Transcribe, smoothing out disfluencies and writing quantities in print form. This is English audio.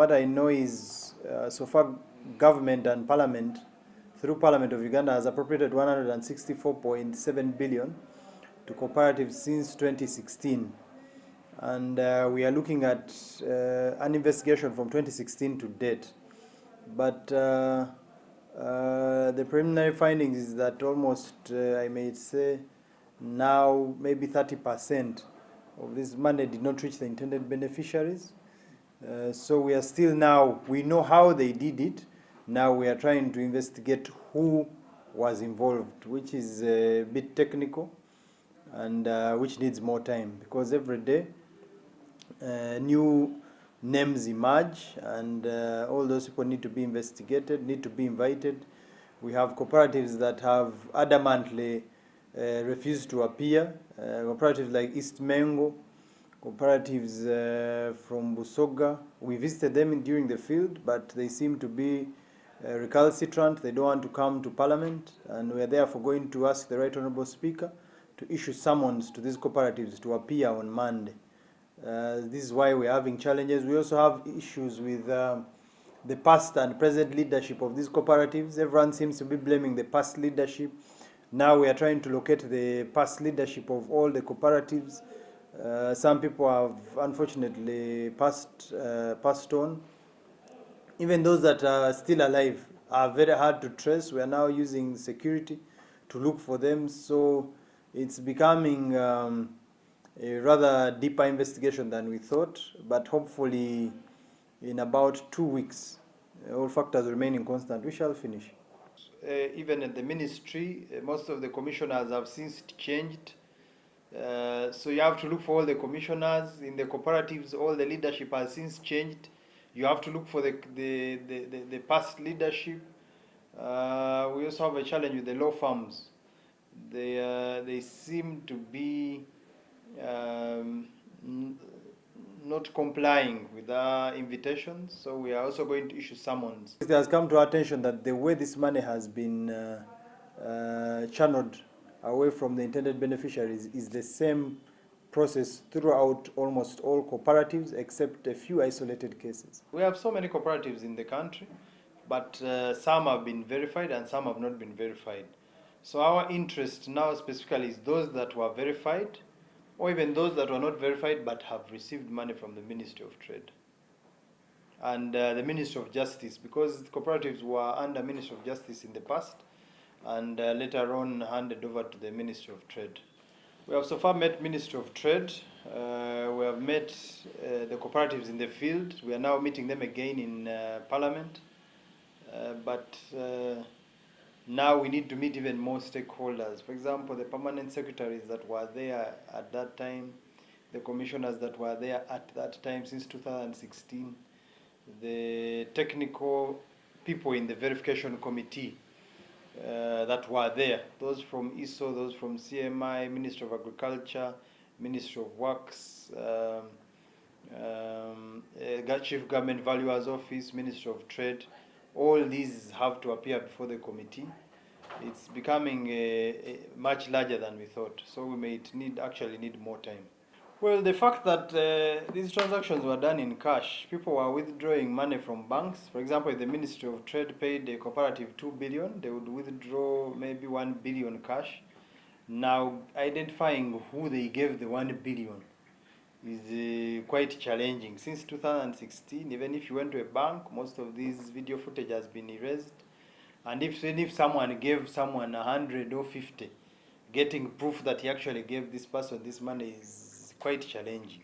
what I know is so far government and parliament, through Parliament of Uganda, has appropriated 164.7 billion to cooperatives since 2016. And we are looking at an investigation from 2016 to date. But the preliminary findings is that almost, I may say, now maybe 30% of this money did not reach the intended beneficiaries. So we are still now, we know how they did it. Now we are trying to investigate who was involved, which is a bit technical and which needs more time, because every day new names emerge, and all those people need to be investigated, need to be invited. We have cooperatives that have adamantly refused to appear, cooperatives like East Mengo, cooperatives from Busoga. We visited them during the field, but they seem to be recalcitrant. They don't want to come to Parliament, and we are therefore going to ask the Right Honourable Speaker to issue summons to these cooperatives to appear on Monday. This is why we're having challenges. We also have issues with the past and present leadership of these cooperatives. Everyone seems to be blaming the past leadership. Now we are trying to locate the past leadership of all the cooperatives. Some people have unfortunately passed on. Even those that are still alive are very hard to trace. We are now using security to look for them. So it's becoming a rather deeper investigation than we thought, but hopefully in about 2 weeks, all factors remaining constant, we shall finish. Even at the ministry, most of the commissioners have since changed. So you have to look for all the commissioners. In the cooperatives, all the leadership has since changed. You have to look for the past leadership. We also have a challenge with the law firms. They seem to be not complying with our invitations, so we are also going to issue summons. It has come to our attention that the way this money has been channeled away from the intended beneficiaries is the same process throughout almost all cooperatives, except a few isolated cases. We have so many cooperatives in the country, but some have been verified and some have not been verified. So our interest now specifically is those that were verified, or even those that were not verified but have received money from the Ministry of Trade and the Ministry of Justice, because the cooperatives were under Ministry of Justice in the past and later on handed over to the Ministry of Trade. We have so far met Ministry of Trade. We have met the cooperatives in the field. We are now meeting them again in Parliament. But now we need to meet even more stakeholders. For example, the permanent secretaries that were there at that time, the commissioners that were there at that time since 2016, the technical people in the verification committee that were there, those from ISO, those from CMI, Ministry of Agriculture, Ministry of Works, Chief Government Valuers Office, Ministry of Trade. All these have to appear before the committee. It's becoming much larger than we thought, so we may actually need more time. Well, the fact that these transactions were done in cash, people were withdrawing money from banks. For example, if the Ministry of Trade paid a cooperative 2 billion, they would withdraw maybe 1 billion cash. Now, identifying who they gave the 1 billion is quite challenging. Since 2016, even if you went to a bank, most of this video footage has been erased. And if someone gave someone 100 or 50, getting proof that he actually gave this person this money is quite challenging.